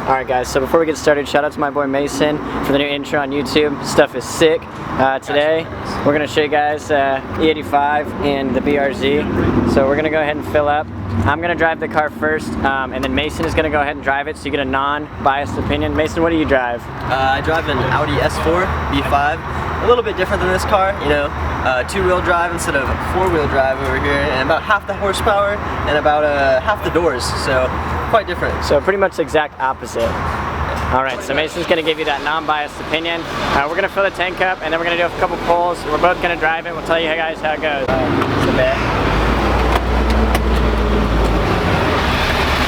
Alright guys, so before we get started, shout out to my boy Mason for the new intro on YouTube. Stuff is sick. Today, we're going to show you guys E85 and the BRZ. So we're going to go ahead and fill up. I'm going to drive the car first, and then Mason is going to go ahead and drive it so you get a non-biased opinion. Mason, what do you drive? I drive an Audi S4 B5. A little bit different than this car, you know. Two-wheel drive instead of four-wheel drive over here, and about half the horsepower and about half the doors, so quite different. So pretty much the exact opposite. Alright, so Mason's going to give you that non-biased opinion. We're going to fill the tank up, and then we're going to do a couple pulls. We're both going to drive it. We'll tell you guys how it goes.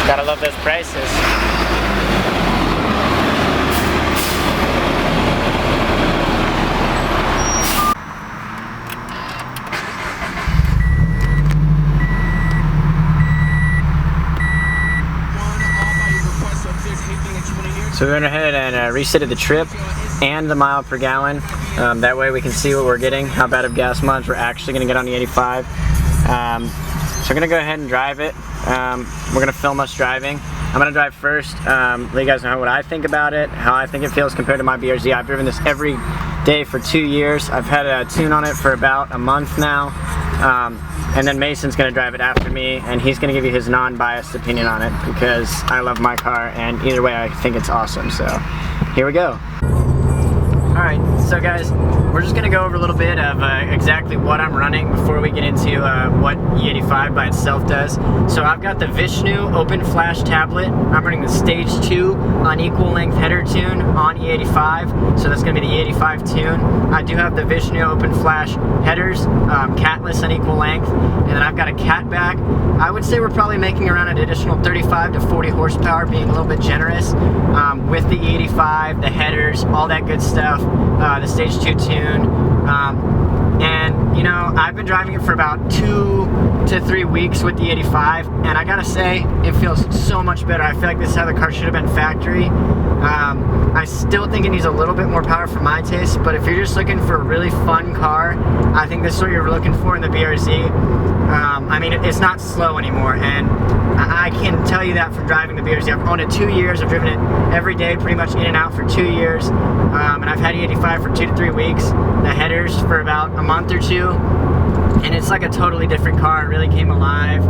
Gotta love those prices. So we went ahead and resetted the trip and the mile per gallon. That way we can see what we're getting, how bad of gas mileage we're actually going to get on the 85. So we're going to go ahead and drive it. We're going to film us driving. I'm going to drive first, let you guys know what I think about it, how I think it feels compared to my BRZ. I've driven this every day for 2 years. I've had a tune on it for about a month now. And then Mason's going to drive it after me, and he's going to give you his non-biased opinion on it because I love my car, and either way I think it's awesome. So here we go. Alright, so guys, we're just going to go over a little bit of exactly what I'm running before we get into what E85 by itself does. So I've got the Vishnu Open Flash tablet. I'm running the Stage 2 unequal length header tune on E85, so that's going to be the E85 tune. I do have the Vishnu Open Flash headers, catless unequal length, and then I've got a catback. I would say we're probably making around an additional 35 to 40 horsepower, being a little bit generous, with the E85, the headers, all that good stuff. The Stage 2 tune, and you know, I've been driving it for about 2 to 3 weeks with the 85, and I gotta say, it feels so much better. I feel like this is how the car should have been factory. I still think it needs a little bit more power for my taste, but if you're just looking for a really fun car, I think this is what you're looking for in the BRZ. I mean, it's not slow anymore, and I can tell you that from driving the BRZ. I've owned it 2 years. I've driven it every day, pretty much in and out for 2 years, and I've had E85 for 2 to 3 weeks. The headers for about a month or two, and it's like a totally different car. It really came alive.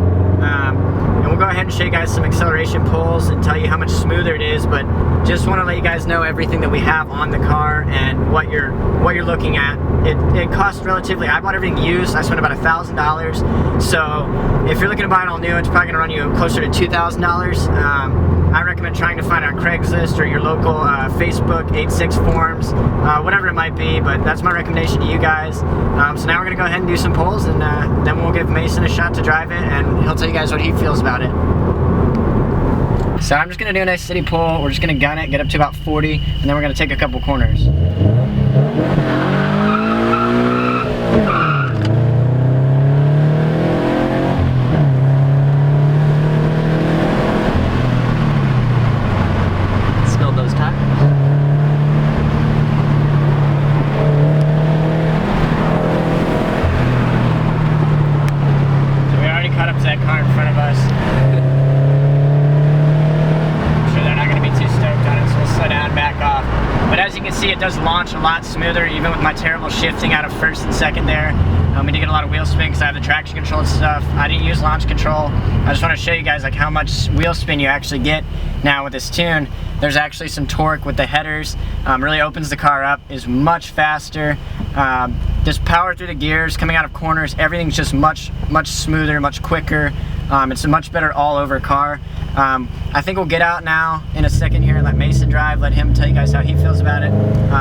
And we'll go ahead and show you guys some acceleration pulls and tell you how much smoother it is, but just want to let you guys know everything that we have on the car and what you're looking at. It costs relatively, I bought everything used. I spent about $1,000, so if you're looking to buy it all new, it's probably going to run you closer to $2,000. I recommend trying to find it on Craigslist or your local Facebook 86 forums, whatever it might be, but that's my recommendation to you guys. So now we're going to go ahead and do some pulls, and then we'll give Mason a shot to drive it, and he'll tell you guys what he feels about it. So I'm just going to do a nice steady pull. We're just going to gun it, get up to about 40, and then we're going to take a couple corners. It does launch a lot smoother, even with my terrible shifting out of first and second there. We did get a lot of wheel spin because I have the traction control and stuff. I didn't use launch control. I just want to show you guys like how much wheel spin you actually get now with this tune. There's actually some torque with the headers. Really opens the car up, is much faster. Just power through the gears, coming out of corners, everything's just much smoother, much quicker. It's a much better all-over car. I think we'll get out now in a second here and let Mason drive, let him tell you guys how he feels about it.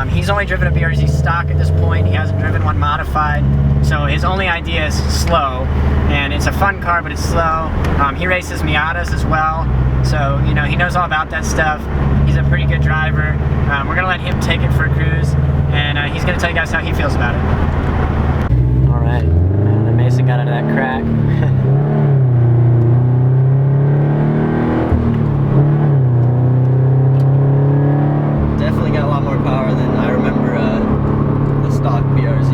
He's only driven a BRZ stock at this point. He hasn't driven one modified, so his only idea is slow, and it's a fun car, but it's slow. He races Miatas as well, so you know, he knows all about that stuff. He's a pretty good driver. We're gonna let him take it for a cruise, and he's gonna tell you guys how he feels about it. All right, and then Mason got into that crack. Got a lot more power than I remember the stock BRZ.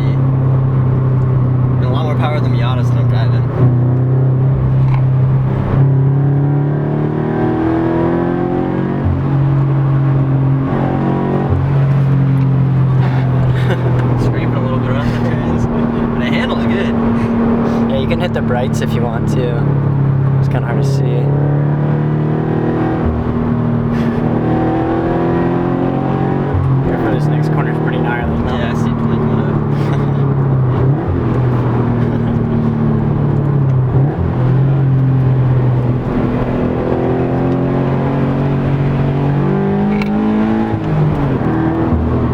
And a lot more power than Miatas that I'm driving. lights if you want to. It's kind of hard to see. Careful, this next corner is pretty gnarly. No? Yeah, I see it coming up.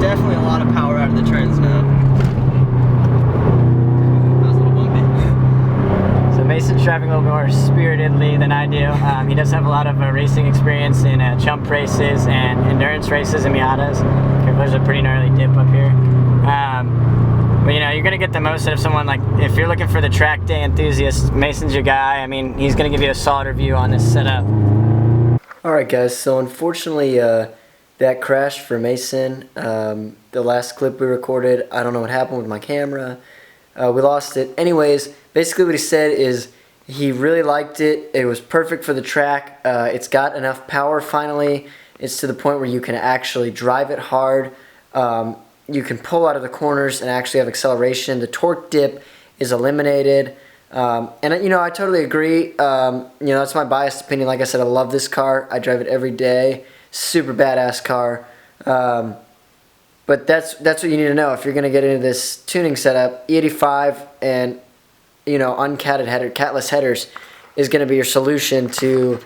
Definitely a lot of power out of the trends now. That was a little bumpy. So Mason's driving a little more spiritedly than I do. He does have a lot of racing experience in chump races and endurance races in Miatas. There's a pretty gnarly dip up here. But you know, you're gonna get the most out of someone like, if you're looking for the track day enthusiast, Mason's your guy. I mean, he's gonna give you a solid review on this setup. Alright guys, so unfortunately that crashed for Mason. The last clip we recorded, I don't know what happened with my camera. We lost it. Anyways, basically what he said is he really liked it. It was perfect for the track. It's got enough power finally. It's to the point where you can actually drive it hard. You can pull out of the corners and actually have acceleration. The torque dip is eliminated. And you know, I totally agree. You know, that's my biased opinion. Like I said, I love this car. I drive it every day. Super badass car. But that's what you need to know if you're gonna get into this tuning setup. E85 and, you know, uncatted header, catless headers is gonna be your solution to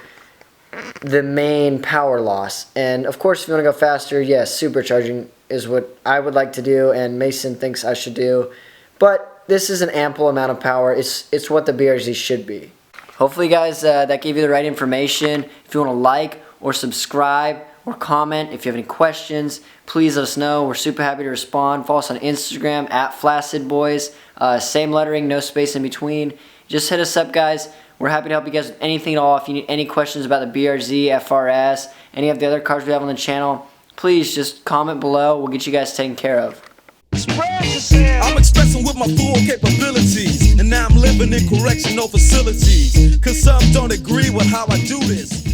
the main power loss. And of course, if you want to go faster, yes, supercharging is what I would like to do and Mason thinks I should do. But this is an ample amount of power. It's what the BRZ should be. Hopefully guys, that gave you the right information. If you want to like or subscribe or comment, if you have any questions, please let us know. We're super happy to respond. Follow us on Instagram @FlaccidBoys. Same lettering, no space in between. Just hit us up guys. We're happy to help you guys with anything at all. If you need any questions about the BRZ, FRS, any of the other cars we have on the channel, please just comment below. We'll get you guys taken care of. I'm expressing with my full capabilities, and now I'm living in correctional facilities. Cause some don't agree with how I do this.